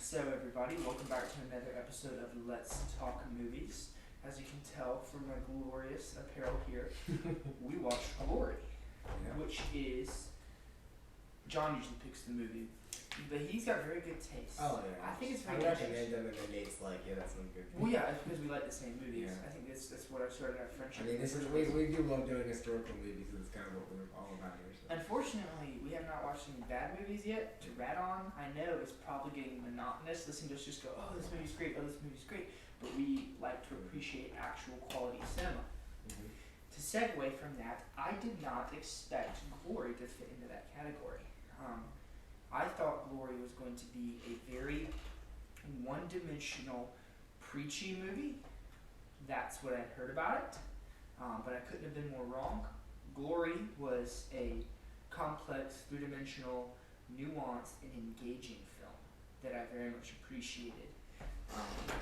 So, everybody, welcome back to another episode of Let's Talk Movies. As you can tell from my glorious apparel here, we watched Glory, which is John usually picks the movie, but he's got very good taste. Oh yeah, I think it's very I good. recommend them, and then Nate's like, "Yeah, that sounds good." Well, yeah, it's because we like the same movies. Yeah. I think that's what I started our friendship. I mean, this is we do love doing historical movies, and it's kind of what we're all about here. So. Unfortunately, we have not watched any bad movies yet to rat on. I know it's probably getting monotonous listening to us just go, oh, this movie's great, oh, this movie's great. But we like to appreciate actual quality cinema. Mm-hmm. To segue from that, I did not expect Glory to fit into that category. I thought Glory was going to be a very one-dimensional, preachy movie. That's what I'd heard about it, but I couldn't have been more wrong. Glory was a complex, three-dimensional, nuanced, and engaging film that I very much appreciated.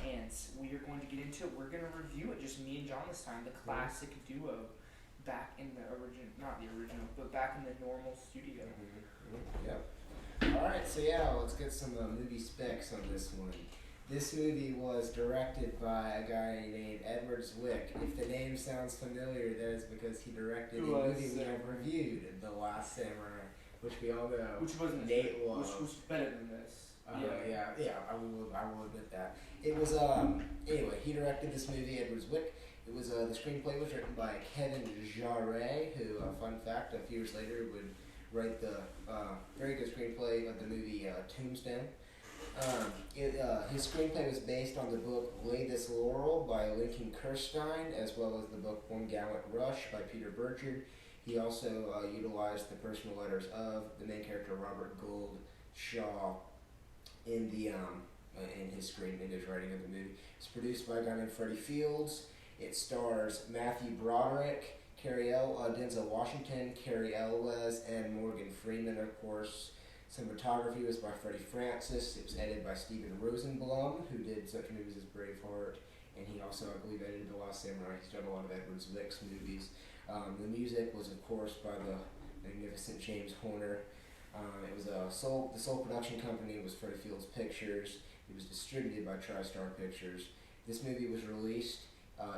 And we are going to get into it. We're going to review it, just me and John this time, the classic duo back in the original, not the original, but back in the normal studio. Yep. Alright, so let's get some movie specs on this one. This movie was directed by a guy named Edward Zwick. If the name sounds familiar, that is because he directed a movie we have reviewed, The Last Samurai, which we all know. Which wasn't Nate loved. Which was better than this. I will admit that. It was anyway, he directed this movie, Edward Zwick. It was the screenplay was written by Kevin Jarre, who, fun fact, a few years later would write the very good screenplay of the movie Tombstone. His screenplay was based on the book Lay This Laurel by Lincoln Kirstein, as well as the book One Gallant Rush by Peter Burchard. He also utilized the personal letters of the main character Robert Gould Shaw in the in his writing of the movie. It's produced by a guy named Freddie Fields. It stars Matthew Broderick, Denzel Washington, Carrie Elwes, and Morgan Freeman, of course. Cinematography was by Freddie Francis. It was edited by Stephen Rosenblum, who did such movies as Braveheart, and he also, I believe, edited The Last Samurai. He's done a lot of Edward Zwick's movies. The music was, of course, by the magnificent James Horner. It was the sole production company was Freddie Fields Pictures. It was distributed by TriStar Pictures. This movie was released.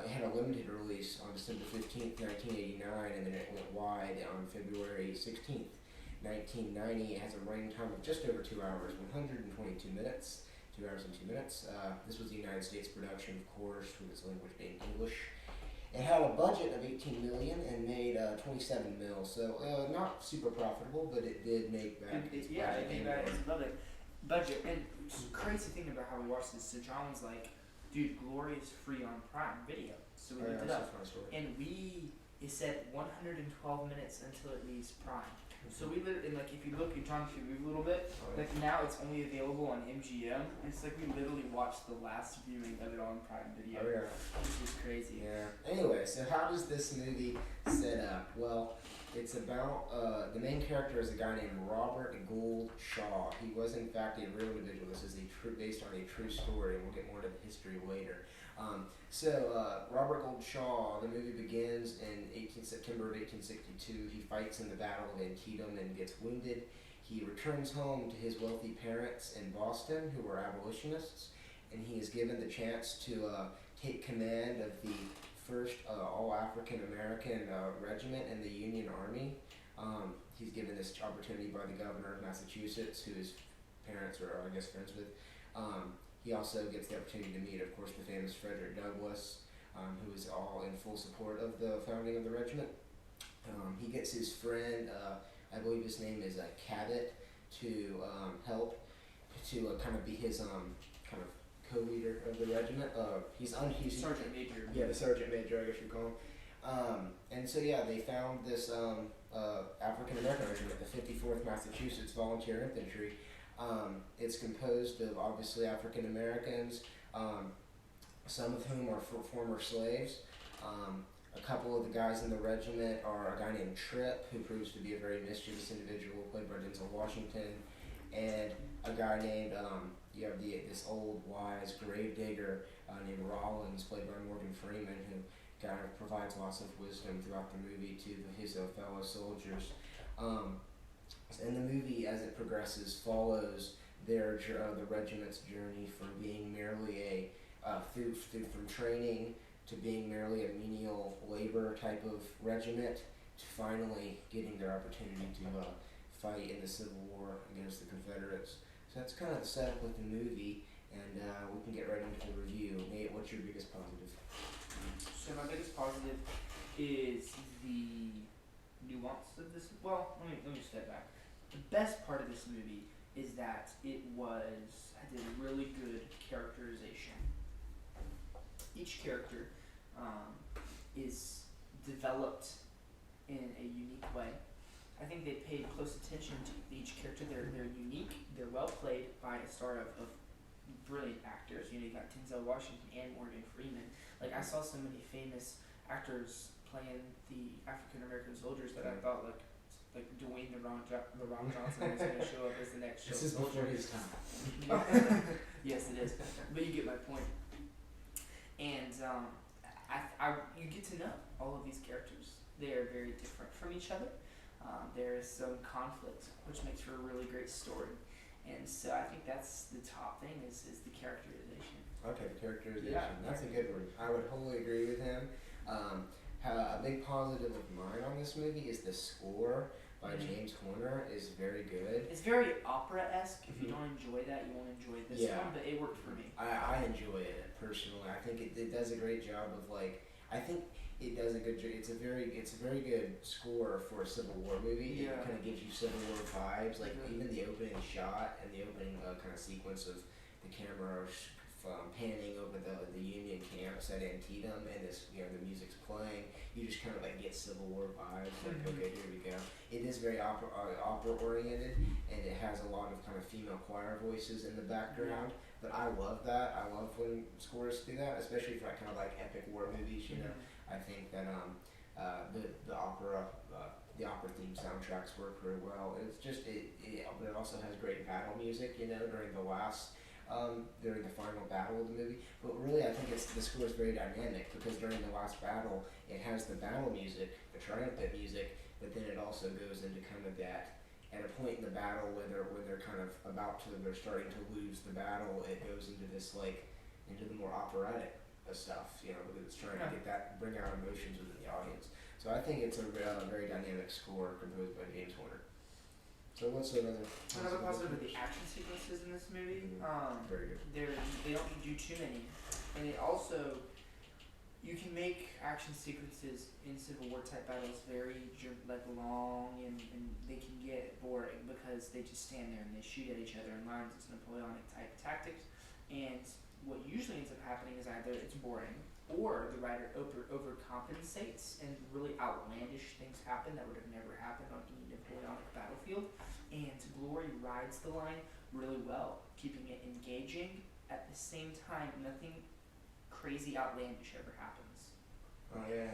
It had a limited release on December 15th, 1989, and then it went wide on February 16th, 1990. It has a running time of just over 2 hours, 122 minutes, 2 hours and 2 minutes. This was the United States production, of course, with its language being English. It had a budget of $18 million and made $27 mil, so not super profitable, but it did make back its budget. It made back its budget. And it's a crazy thing about how we watched this. So John was like, dude, Glory is free on Prime Video. So we looked it up. And it said 112 minutes until it leaves Prime. So we literally, like, if you look, John, if you move a little bit, like now it's only available on MGM. It's like we literally watched the last viewing of it on Prime Video. Oh yeah. Which is crazy. Yeah. Anyway, so how does this movie set up? Well, it's about, the main character is a guy named Robert Gould Shaw. He was in fact a real individual. This is based on a true story, and we'll get more into the history later. Robert Gould Shaw, the movie begins in September of 1862. He fights in the Battle of Antietam and gets wounded. He returns home to his wealthy parents in Boston, who were abolitionists, and he is given the chance to take command of the first all-African American regiment in the Union Army. He's given this opportunity by the governor of Massachusetts, who his parents are, I guess, friends with. He also gets the opportunity to meet, of course, the famous Frederick Douglass, who is all in full support of the founding of the regiment. He gets his friend, I believe his name is Cabot, to help to kind of be his kind of co-leader of the regiment. He's Sergeant Major. Yeah, the Sergeant Major, I guess you'd call him. And so they found this African American regiment, the 54th Massachusetts Volunteer Infantry. It's composed of obviously African Americans, some of whom are former slaves. A couple of the guys in the regiment are a guy named Tripp, who proves to be a very mischievous individual, played by Denzel Washington, and a guy named this old wise gravedigger named Rollins, played by Morgan Freeman, who kind of provides lots of wisdom throughout the movie to his fellow soldiers. And the movie, as it progresses, follows the regiment's journey from being merely from training to being merely a menial labor type of regiment to finally getting their opportunity to fight in the Civil War against the Confederates. So that's kind of the setup with the movie, and we can get right into the review. Nate, what's your biggest positive? So my biggest positive is the nuance of this. Well, let me step back. The best part of this movie is that it did a really good characterization. Each character is developed in a unique way. I think they paid close attention to each character. They're unique. They're well played by a star of brilliant actors. You got Denzel Washington and Morgan Freeman. Like, I saw so many famous actors playing the African American soldiers that I thought like Dwayne the Rock Johnson was going to show up as the next This is before his time. Yes, it is. But you get my point. And you get to know all of these characters. They are very different from each other. There is some conflict, which makes for a really great story. And so I think that's the top thing is the characterization. Okay, the characterization. Yeah. That's a good one. I would wholly agree with him. A big positive of mine on this movie is the score by James Horner is very good. It's very opera-esque. If you don't enjoy that, you won't enjoy this one, but it worked for me. I enjoy it personally. I think it does a great job of I think it does a good job. It's a very good score for a Civil War movie. Yeah. It kind of gives you Civil War vibes. Even the opening shot and the opening kind of sequence of the camera panning over the Union camps at Antietam, and the music's playing. You just kind of get Civil War vibes. Okay, here we go. It is very opera oriented, and it has a lot of kind of female choir voices in the background. But I love that. I love when scores do that, especially for kind of epic war movies. I think that the opera theme soundtracks work very well. It's just but it also has great battle music. During the final battle of the movie. But really, I think the score is very dynamic because during the last battle, it has the battle music, the triumphant music, but then it also goes into kind of that, at a point in the battle where they're kind of they're starting to lose the battle, it goes into this into the more operatic stuff, because it's trying to bring out emotions within the audience. So I think it's a very dynamic score composed by James Horner. So what's another positive with the action sequences in this movie? Very good. They don't do too many, and it also, you can make action sequences in Civil War type battles very long, and they can get boring because they just stand there and they shoot at each other in lines. It's Napoleonic type tactics, and what usually ends up happening is either it's boring or the writer overcompensates and really outlandish things happen that would have never happened on any Napoleonic battlefield. And Glory rides the line really well, keeping it engaging. At the same time, nothing crazy outlandish ever happens. Oh yeah.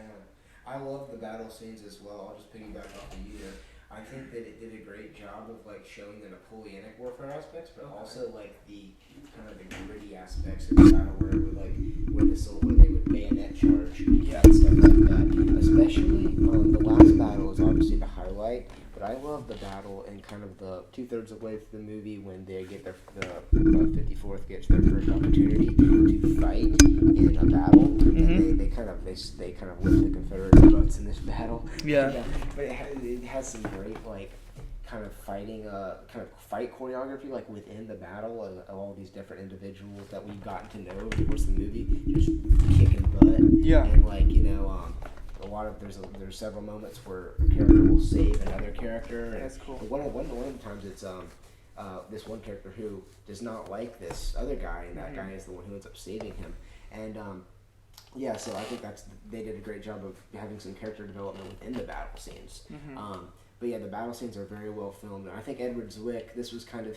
I love the battle scenes as well. I'll just piggyback off of you there. I think that it did a great job of showing the Napoleonic warfare aspects, but also the kind of the gritty aspects of the battle where they would bayonet charge and stuff like that. Especially the last battle is obviously the highlight, but I love the battle in kind of the 2/3 of the way through the movie when they get the 54th gets their first opportunity to fight in a battle, and they kind of whip the Confederate butts in this battle. Yeah. But it has some great kind of fight choreography within the battle of all these different individuals that we've gotten to know over the course of the movie, just kicking butt. Yeah. And there's several moments where a character will save another character. That's cool. One of the times it's this one character who does not like this other guy, and that guy is the one who ends up saving him. And so I think they did a great job of having some character development within the battle scenes. But yeah, the battle scenes are very well filmed, and I think Edward Zwick, this was kind of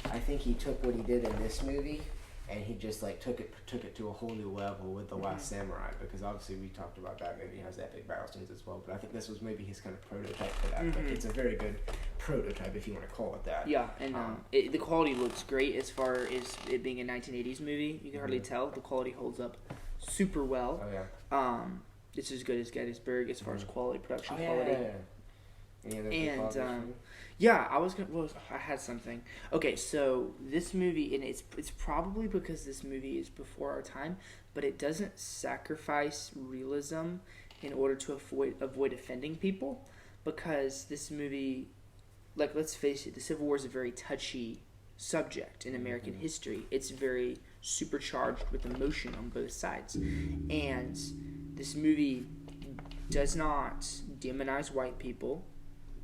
I think he took what he did in this movie, and he just took it to a whole new level with The Last Samurai, because obviously we talked about that maybe has epic battle scenes as well, but I think this was maybe his kind of prototype for that. But it's a very good prototype if you want to call it that. Yeah, and the quality looks great as far as it being a 1980s movie. You can hardly tell. The quality holds up super well. Oh yeah. It's as good as Gettysburg as far as quality, production Yeah. quality. Any other Yeah, I was gonna. Well, I had something. Okay, so this movie, and it's probably because this movie is before our time, but it doesn't sacrifice realism in order to avoid offending people, because this movie, like, let's face it, the Civil War is a very touchy subject in American history. It's very supercharged with emotion on both sides, and this movie does not demonize white people.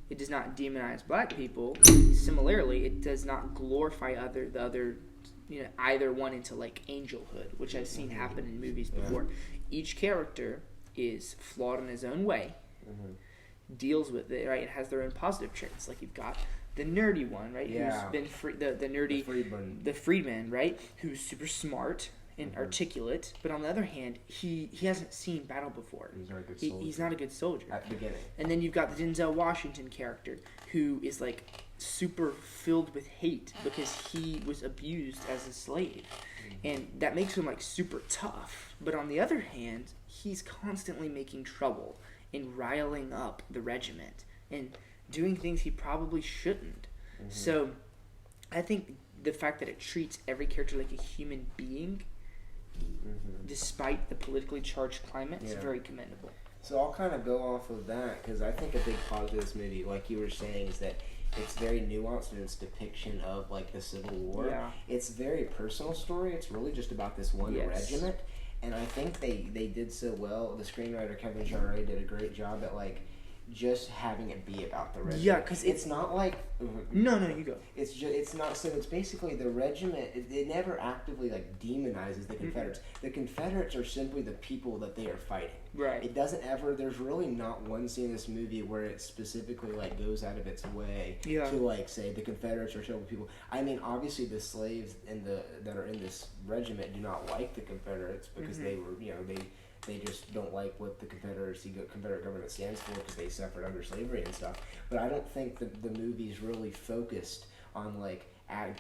It does not demonize black people. Similarly, it does not glorify either one into like angelhood, which I've seen happen in movies before. Each character is flawed in his own way, deals with it, right? It has their own positive traits. Like you've got the nerdy one, right? Yeah. Who's been the freedman, right? Who's super smart and articulate, but on the other hand, he hasn't seen battle before. He's not a good soldier. He's not a good soldier at the beginning. And then you've got the Denzel Washington character, who is like super filled with hate because he was abused as a slave, and that makes him like super tough. But on the other hand, he's constantly making trouble and riling up the regiment and doing things he probably shouldn't. So I think the fact that it treats every character like a human being, despite the politically charged climate, is very commendable. So I'll kind of go off of that, because I think a big positive of this movie, like you were saying, is that it's very nuanced in its depiction of like the Civil War. Yeah. It's a very personal story. It's really just about this one regiment, and I think they did so well. The screenwriter Kevin Jarre did a great job at like just having it be about the regiment. Yeah, because it's not like no, you go. It's not, so it's basically the regiment. It never actively like demonizes the Confederates. The Confederates are simply the people that they are fighting. Right. It doesn't ever. There's really not one scene in this movie where it specifically like goes out of its way to like say the Confederates are terrible people. I mean, obviously the slaves that are in this regiment do not like the Confederates because they were they just don't like what the Confederate government stands for because they suffered under slavery and stuff. But I don't think the movie's really focused on like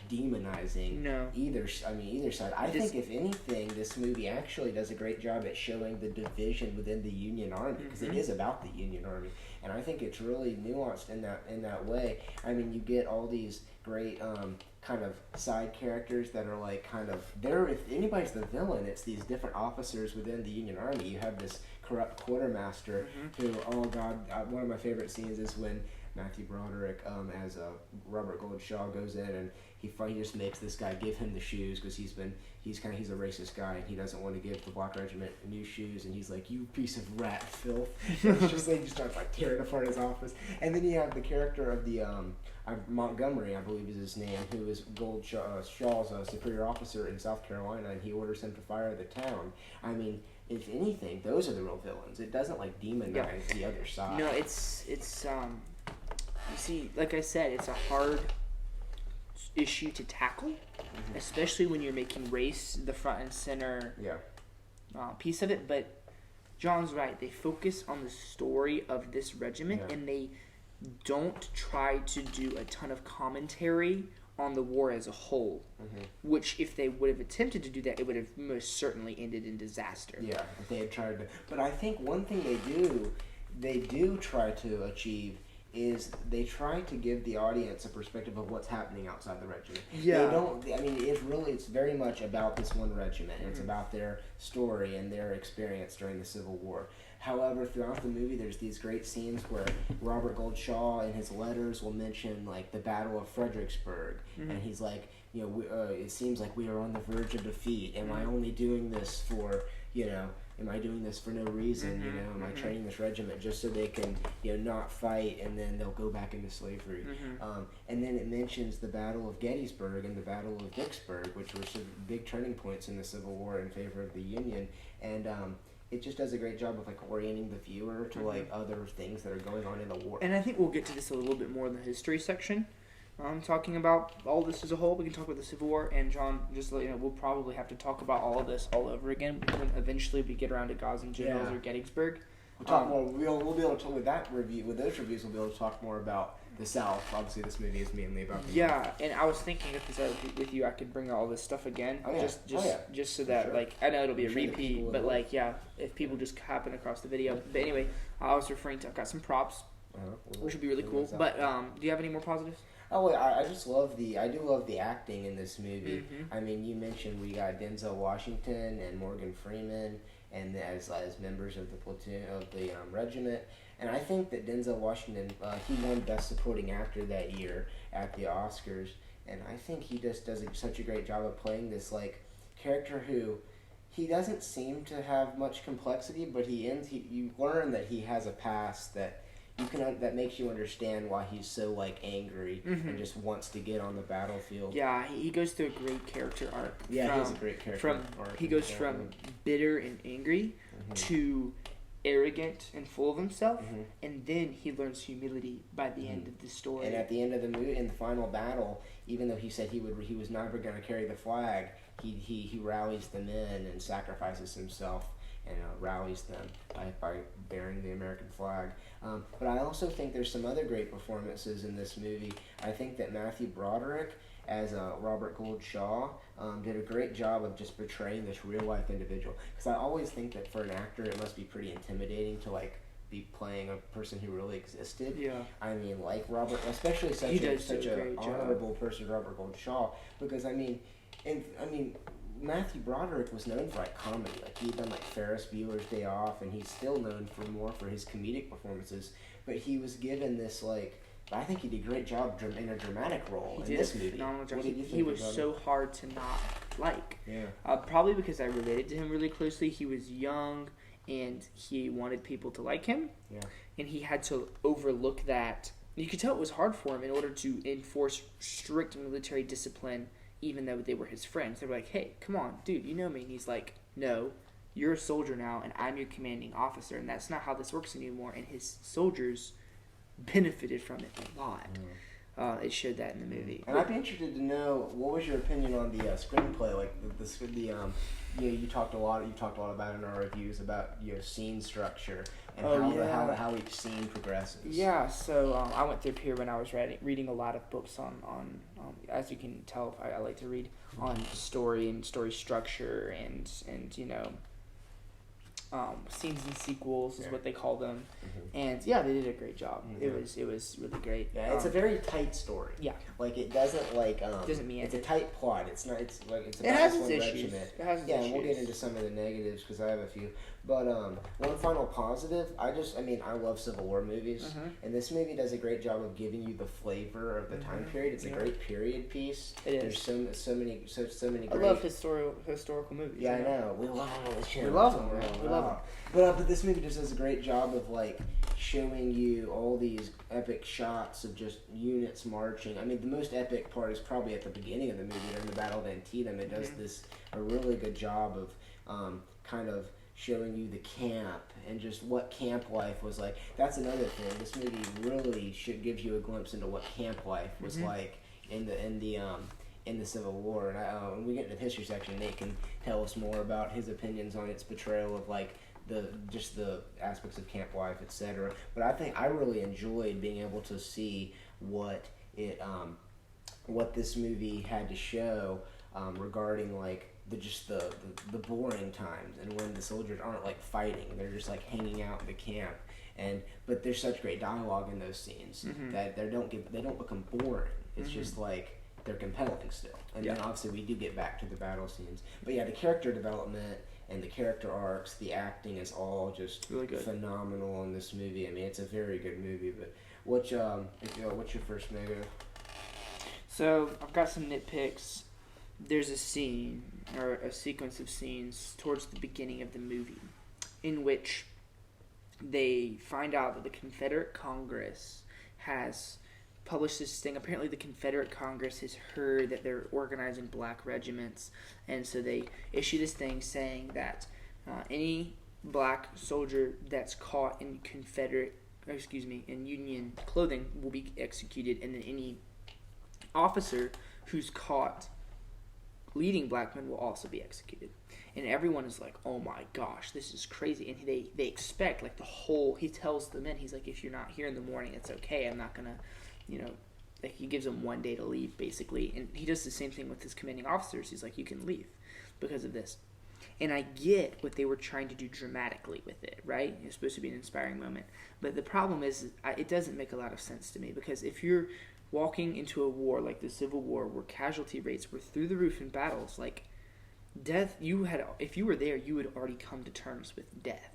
demonizing either side. I think if anything, this movie actually does a great job at showing the division within the Union Army, because it is about the Union Army, and I think it's really nuanced in that way. I mean, you get all these great kind of side characters that are like kind of there. If anybody's the villain, it's these different officers within the Union Army. You have this corrupt quartermaster who, oh god, one of my favorite scenes is when Matthew Broderick as Robert Goldshaw goes in and he just makes this guy give him the shoes because he's a racist guy and he doesn't want to give the Black Regiment new shoes, and he's like, you piece of rat filth. It's just like he starts like tearing apart his office. And then you have the character of the Montgomery, I believe is his name, who is Shaw's superior officer in South Carolina, and he orders him to fire the town. I mean, if anything, those are the real villains. It doesn't like demonize the other side. No, it's you see, like I said, it's a hard issue to tackle, especially when you're making race the front and center piece of it. But John's right. They focus on the story of this regiment, and they don't try to do a ton of commentary on the war as a whole, which if they would have attempted to do that, it would have most certainly ended in disaster. Yeah, if they had tried to. But I think one thing they do try to achieve is they try to give the audience a perspective of what's happening outside the regiment. Yeah. They don't, I mean, it's very much about this one regiment. It's about their story and their experience during the Civil War. However, throughout the movie, there's these great scenes where Robert Goldshaw in his letters will mention like the Battle of Fredericksburg, and he's like, it seems like we are on the verge of defeat. Am I only doing this for, am I doing this for no reason? Am I training this regiment just so they can, not fight and then they'll go back into slavery? And then it mentions the Battle of Gettysburg and the Battle of Vicksburg, which were some big turning points in the Civil War in favor of the Union. And it just does a great job of like orienting the viewer to like other things that are going on in the war. And I think we'll get to this a little bit more in the history section. Talking about all this as a whole, we can talk about the Civil War, and John, just we'll probably have to talk about all of this all over again when eventually we get around to Gaz and Generals or Gettysburg. We'll talk more. We'll be able to with those reviews. We'll be able to talk more about the South. Obviously, this movie is mainly about the North. And I was thinking if this was with you, I could bring all this stuff again, just so that like I know it'll be a repeat, but if people just happen across the video. But anyway, I was referring to I've got some props which would be really cool. But do you have any more positives? Oh, wait, I just love I do love the acting in this movie. Mm-hmm. I mean, you mentioned we got Denzel Washington and Morgan Freeman, and as members of the platoon of the regiment. And I think that Denzel Washington, he won Best Supporting Actor that year at the Oscars, and I think he just does such a great job of playing this like character who. He doesn't seem to have much complexity, but you learn that he has a past that that makes you understand why he's so like angry and just wants to get on the battlefield. Yeah, he goes through a great character arc. Yeah, he has a great character arc. He goes from bitter and angry to arrogant and full of himself, and then he learns humility by the end of the story. And at the end of the movie, in the final battle, even though he said he was never going to carry the flag, he rallies the men and sacrifices himself and rallies them by bearing the American flag. But I also think there's some other great performances in this movie. I think that Matthew Broderick as Robert Gould Shaw did a great job of just portraying this real life individual. Because I always think that for an actor, it must be pretty intimidating to like be playing a person who really existed. Yeah. I mean, like Robert, especially such a honorable person, Robert Gould Shaw. Because Matthew Broderick was known for like comedy. Like he'd done like Ferris Bueller's Day Off, and he's still known for his comedic performances. But he was given this like. I think he did a great job in a dramatic role in this movie. Phenomenal job. He was so hard to not like. Yeah. Probably because I related to him really closely. He was young, and he wanted people to like him. Yeah. And he had to overlook that. You could tell it was hard for him in order to enforce strict military discipline, even though they were his friends. They were like, hey, come on, dude, you know me. And he's like, no, you're a soldier now, and I'm your commanding officer, and that's not how this works anymore. And his soldiers benefited from it a lot. It showed that in the movie. And I'd be interested to know what was your opinion on the screenplay, like you talked a lot about in our reviews about scene structure and how each scene progresses. Yeah, so I went through here when I was reading a lot of books on as you can tell, I like to read on story and story structure and scenes and sequels is what they call them, and they did a great job. It was really great. Yeah, it's a very tight story. Yeah, like it doesn't doesn't mean it's a tight plot. It's not. It's like it's it has its issues. It has its issues. And we'll get into some of the negatives because I have a few. But one final positive, I love Civil War movies, and this movie does a great job of giving you the flavor of the time period. It's a great period piece. It is. There's so many great. I love historical movies. Yeah, I know. We love them on this channel. We love them. We love them. But this movie just does a great job of like showing you all these epic shots of just units marching. I mean, the most epic part is probably at the beginning of the movie during the Battle of Antietam. It does a really good job of kind of showing you the camp and just what camp life was like. That's another thing. This movie really gives you a glimpse into what camp life was like in the Civil War. And when we get into the history section, Nate can tell us more about his opinions on its portrayal of like the aspects of camp life, etc. But I think I really enjoyed being able to see what this movie had to show regarding like the boring times and when the soldiers aren't like fighting, they're just like hanging out in the camp. But there's such great dialogue in those scenes that they don't become boring. It's just like they're compelling still. And then obviously we do get back to the battle scenes. But yeah, the character development and the character arcs, the acting is all just really good. Phenomenal in this movie. I mean, it's a very good movie. But what's your first negative? So I've got some nitpicks. There's a scene or a sequence of scenes towards the beginning of the movie in which they find out that the Confederate Congress has published this thing. Apparently the Confederate Congress has heard that they're organizing black regiments, and so they issue this thing saying that any black soldier that's caught in Union clothing will be executed, and then any officer who's caught leading black men will also be executed. And everyone is like, oh my gosh, this is crazy. And they expect like he tells the men, he's like, if you're not here in the morning, it's okay. I'm not gonna, like he gives them 1 day to leave basically. And he does the same thing with his commanding officers. He's like, you can leave because of this. And I get what they were trying to do dramatically with it, right? It's supposed to be an inspiring moment. But the problem is, it doesn't make a lot of sense to me, because if you're walking into a war like the Civil War, where casualty rates were through the roof in battles, like death, if you were there, you would already come to terms with death.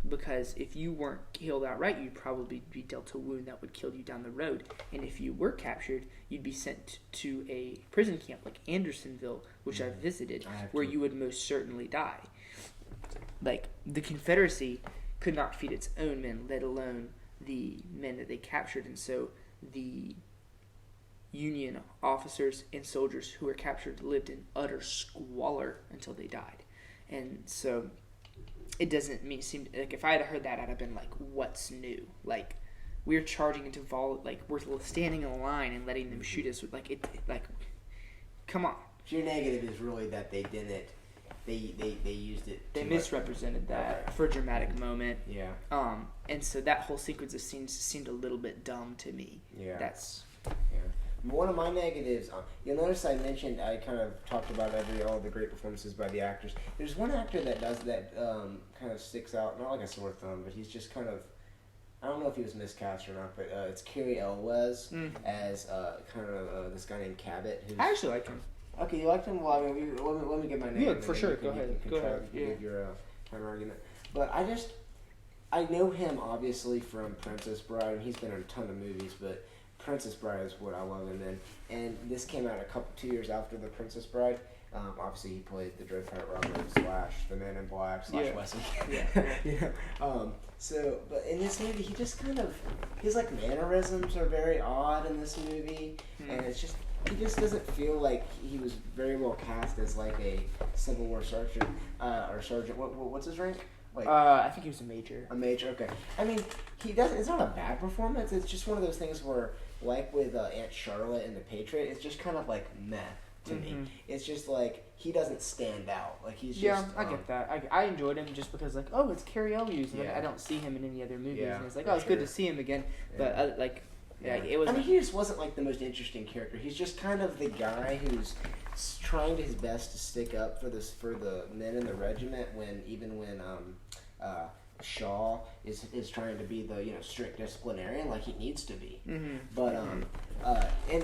Because if you weren't killed outright, you'd probably be dealt a wound that would kill you down the road. And if you were captured, you'd be sent to a prison camp like Andersonville, which I've visited, where you would most certainly die. Like, the Confederacy could not feed its own men, let alone the men that they captured. And so the Union officers and soldiers who were captured lived in utter squalor until they died. And so it doesn't seem like, if I had heard that, I'd have been like, what's new? Like, we're charging into we're standing in a line and letting them shoot us. Come on. Your negative is really that they didn't. They used it. They misrepresented that for a dramatic moment. Yeah. And so that whole sequence of scenes seemed a little bit dumb to me. Yeah. Yeah. One of my negatives, you'll notice I kind of talked about all the great performances by the actors. There's one actor that does that kind of sticks out, not like a sore thumb, but he's just kind of, I don't know if he was miscast or not, but it's Cary Elwes as kind of this guy named Cabot. I actually like him. Okay, you liked him? Well, I mean, let me get my name. Yeah, for sure. Go ahead. Give your counter argument. But I know him obviously from Princess Bride, and he's been in a ton of movies, but Princess Bride is what I love him in. And this came out 2 years after the Princess Bride. Obviously, he played the Dread Pirate Robert / the Man in Black / Wesley. Yeah. But in this movie, he just kind of, his mannerisms are very odd in this movie, and it's just, he just doesn't feel like he was very well cast as like a Civil War sergeant or sergeant. What's his rank? I think he was a major. A major, okay. I mean, he doesn't. It's not a bad performance. It's just one of those things where, like with Aunt Charlotte in The Patriot, it's just kind of like meh to me. It's just like he doesn't stand out. Like he's just. Yeah, I get that. I enjoyed him just because it's Cary Elwes. And I don't see him in any other movies, and it's like, it's good to see him again. But it was. I mean, he just wasn't like the most interesting character. He's just kind of the guy who's trying his best to stick up for the men in the regiment when Shaw is trying to be the strict disciplinarian like he needs to be. But he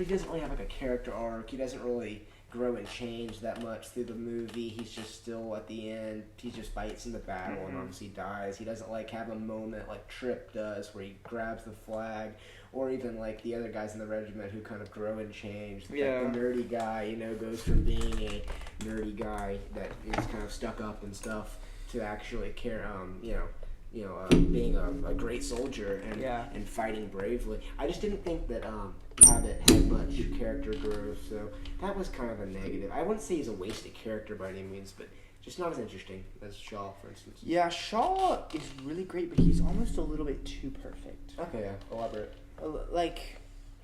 doesn't really have like a character arc. He doesn't really grow and change that much through the movie. He's just still at the end. He just fights in the battle and obviously dies. He doesn't have a moment like Trip does where he grabs the flag, or even like the other guys in the regiment who kind of grow and change. Yeah. Like the nerdy guy, goes from being a nerdy guy that is kind of stuck up and stuff to actually being a great soldier and fighting bravely. I just didn't think that Cabot had much character growth, so that was kind of a negative. I wouldn't say he's a wasted character by any means, but just not as interesting as Shaw, for instance. Yeah, Shaw is really great, but he's almost a little bit too perfect. Okay, yeah. Elaborate.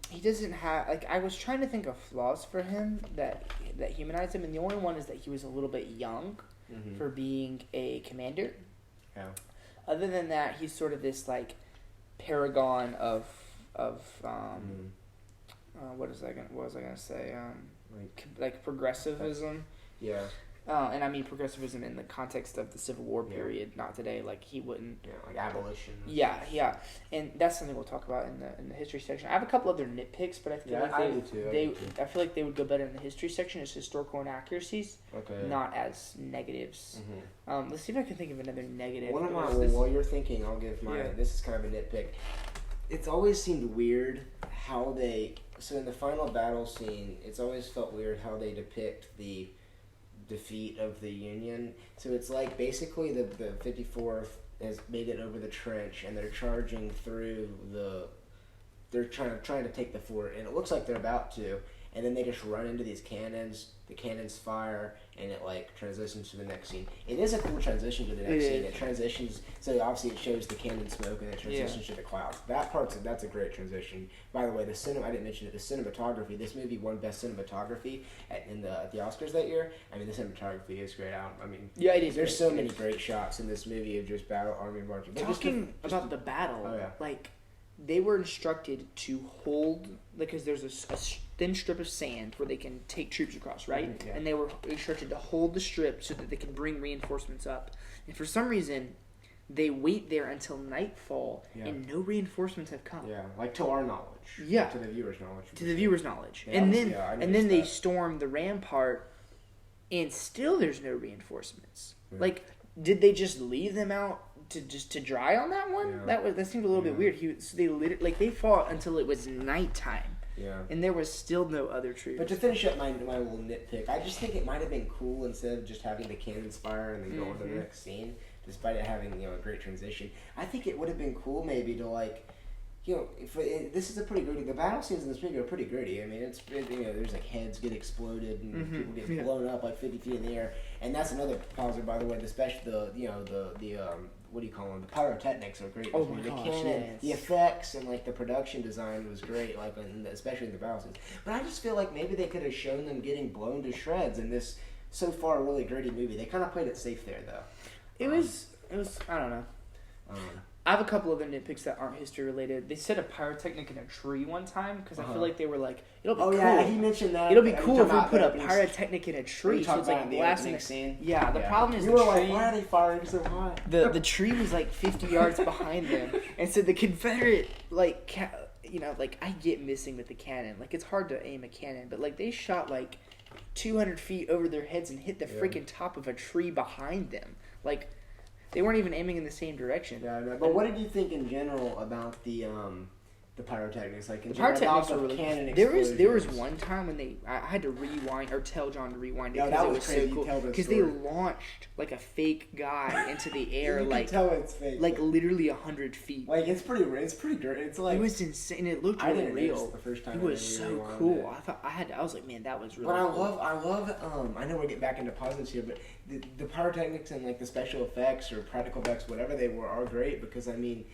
He doesn't have, I was trying to think of flaws for him that humanized him, and the only one is that he was a little bit young for being a commander. Yeah. Other than that, he's sort of this paragon of what was I gonna say? Progressivism. Yeah. And I mean progressivism in the context of the Civil War period, not today. Like he wouldn't. Yeah, like abolition. Yeah, and that's something we'll talk about in the history section. I have a couple other nitpicks, but I feel I feel like they would go better in the history section as historical inaccuracies, not as negatives. Let's see if I can think of another negative. While you're thinking, I'll give my. This is kind of a nitpick. It's always seemed weird how they. So in the final battle scene, it's always felt weird how they depict the defeat of the Union. So it's like basically the 54th has made it over the trench and they're charging through they're trying to take the fort, and it looks like they're about to, and then they just run into these cannons. The cannons fire, and it transitions to the next scene. It is a cool transition to the next scene. It transitions, so obviously it shows the cannon smoke, and it transitions to the clouds. That's a great transition. By the way, I didn't mention it. The cinematography. This movie won Best Cinematography at the Oscars that year. I mean, the cinematography is great. It is. There's so many great shots in this movie of just battle, army marching. Talking about the battle, they were instructed to hold, because there's thin strip of sand where they can take troops across, right? Mhm, yeah. And they were instructed to hold the strip so that they can bring reinforcements up. And for some reason, they wait there until nightfall, and no reinforcements have come. Yeah, like to our knowledge. Yeah. To the viewer's knowledge. To the viewer's knowledge. Yeah, and I then noticed they that. storm the rampart, and still there's no reinforcements. Yeah. Like, did they just leave them out to dry on that one? Yeah. That seemed a little bit weird. So they fought until it was nighttime. Yeah. And there was still no other troops. But to finish up my little nitpick, I just think it might have been cool instead of just having the cannons fire and then go on to the next scene, despite it having a great transition. I think it would have been cool maybe to this is a pretty gritty. The battle scenes in this movie are pretty gritty. I mean, there's like heads get exploded and people get blown up like 50 feet in the air, and that's another positive, by the way. What do you call them? The pyrotechnics are great. Oh my the gosh, cannon, yes. the effects, and like the production design was great. Like especially in the battle scenes. But I just feel like maybe they could have shown them getting blown to shreds in this so far really gritty movie. They kind of played it safe there, though. It was. I don't know. I have a couple other nitpicks that aren't history related. They set a pyrotechnic in a tree one time because I feel like they were like, it'll be cool. Yeah, he mentioned that. It'll be cool if we put a pyrotechnic in a tree. So it's like the blasting. scene. Yeah, the problem is you the were tree. like, why are they firing so high? The tree was like 50 yards behind them, and so the Confederate I get missing with the cannon. Like it's hard to aim a cannon, but like they shot like 200 feet over their heads and hit the freaking top of a tree behind them. Like. They weren't even aiming in the same direction. Yeah, I know. But what did you think in general about the pyrotechnics? Like the pyrotechnics were really cannon there was one time when I had to rewind or tell John to rewind it because it was crazy. so cool because they launched like a fake guy into the air you like can tell it's fake, like literally 100 feet. Like it's pretty great. It's like it was insane. It looked really real. The first time it was so cool. I was like, man, that was really. But cool. I love. I know we're getting back into positives here, but the pyrotechnics and like the special effects or practical effects, whatever they were, are great because I mean.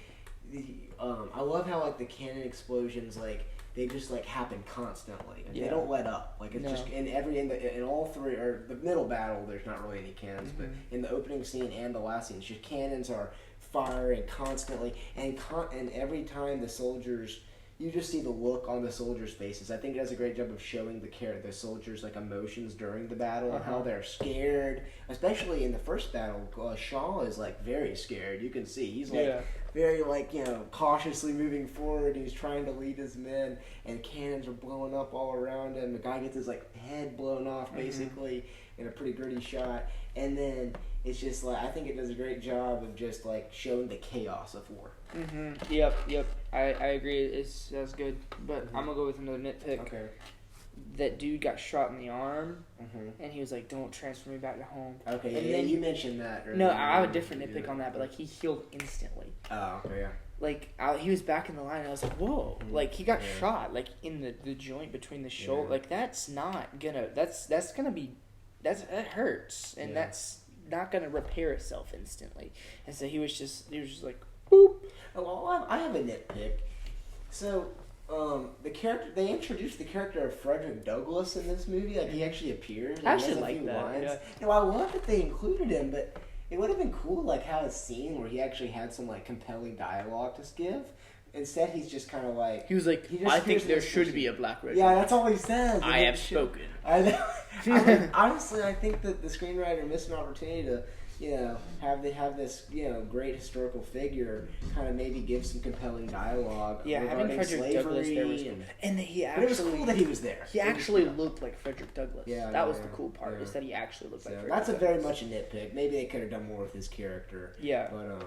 I love how like the cannon explosions like they just like happen constantly. They don't let up. Like it's just in all three or the middle battle. There's not really any cannons, but in the opening scene and the last scene, it's just cannons are firing constantly, and every time the soldiers. You just see the look on the soldiers' faces. I think it does a great job of showing the soldiers' like emotions during the battle and how they're scared. Especially in the first battle, Shaw is like very scared. You can see he's like very like cautiously moving forward. He's trying to lead his men, and cannons are blowing up all around him. The guy gets his like head blown off basically in a pretty gritty shot, and then it's just like I think it does a great job of just like showing the chaos of war. Yep. I agree. That's good. But I'm gonna go with another nitpick. Okay. That dude got shot in the arm, and he was like, "Don't transfer me back to home." Okay. And then you mentioned that. Earlier. No, I have a different nitpick on that, but like he healed instantly. Oh, okay, yeah. Like he was back in the line, and I was like, "Whoa!" Like he got shot, like in the joint between the shoulder. Yeah. Like that's not gonna. That's gonna be. That hurts, and that's not gonna repair itself instantly. And so he was just like, "Boop." Oh, well, I have a nitpick. So, they introduced the character of Frederick Douglass in this movie. Like, he actually appears. I actually like that. Lines. Yeah. No, I love that they included him, but it would have been cool, like, have a scene where he actually had some, like, compelling dialogue to give. Instead, he's just kind of like... He was like, I think there should be a black regiment. Yeah, that's all he says. I have spoken. Honestly, I think that the screenwriter missed an opportunity to... have this, great historical figure kind of maybe give some compelling dialogue. Yeah, having Frederick Douglass there was cool. And but it was cool that he was there. He actually looked like Frederick Douglass. Yeah, that was the cool part, is that he actually looked like Frederick Douglass. That's Douglass. Very much a nitpick. Maybe they could have done more with his character. Yeah. But,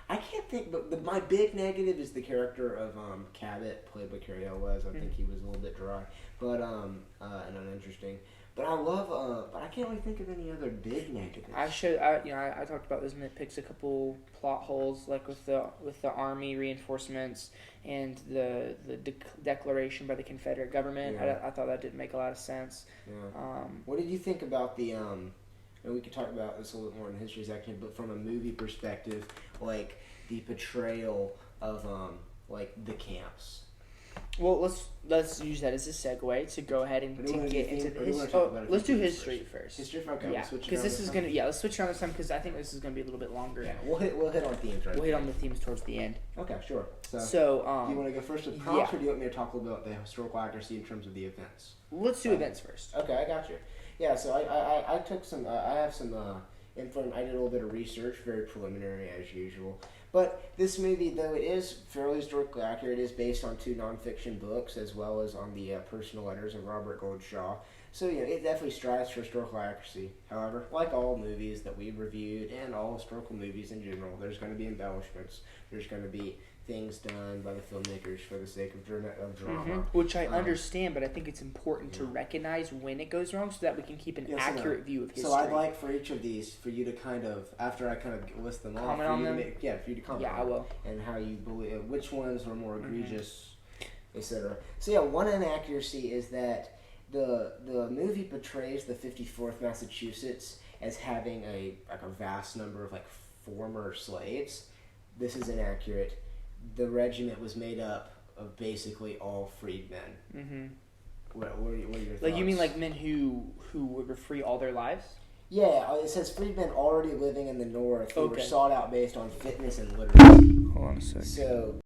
I can't think, but my big negative is the character of Cabot, played by Cary Elwes. I think he was a little bit dry, but and uninteresting. But I love, but I can't really think of any other big negatives. I talked about those nitpicks, a couple plot holes, like with the army reinforcements and the declaration by the Confederate government. Yeah. I thought that didn't make a lot of sense. Yeah. What did you think about the and we could talk about this a little bit more in the history section, but from a movie perspective, like the portrayal of like the camps. Well, let's use that as a segue to go ahead and Or do you to wanna get do into theme- the or do you wanna history. talk about a Let's few do themes history first? first. History. Okay. Yeah, We'll switch it because around this is time. gonna let's switch around this time because I think this is gonna be a little bit longer. Yeah, we'll hit on themes right. We'll hit on the themes towards the end. Okay, sure. So, So do you want to go first with prompts, yeah. or do you want me to talk a little bit about the historical accuracy in terms of the events? let's do events first. Okay, I got you. Yeah, so I took some. I have some info. I did a little bit of research, very preliminary as usual. But this movie, though it is fairly historically accurate, is based on 2 nonfiction books as well as on the personal letters of Robert Gould Shaw. So it definitely strives for historical accuracy. However, like all movies that we've reviewed and all historical movies in general, there's going to be embellishments. There's going to be things done by the filmmakers for the sake of drama. Which I understand, but I think it's important to recognize when it goes wrong so that we can keep an accurate view of history. So I'd like for each of these for you to kind of, after I kind of list them off, Comment on them? for you to comment. Yeah, on I will. and how you believe which ones are more egregious, etc. So yeah, one inaccuracy is that the movie portrays the 54th Massachusetts as having a vast number of former slaves. This is inaccurate. The regiment was made up of basically all freedmen. Mm-hmm. What are your thoughts? Like you mean like men who were free all their lives? Yeah, it says freedmen already living in the North who were Okay. sought out based on fitness and literacy. Hold on a second. So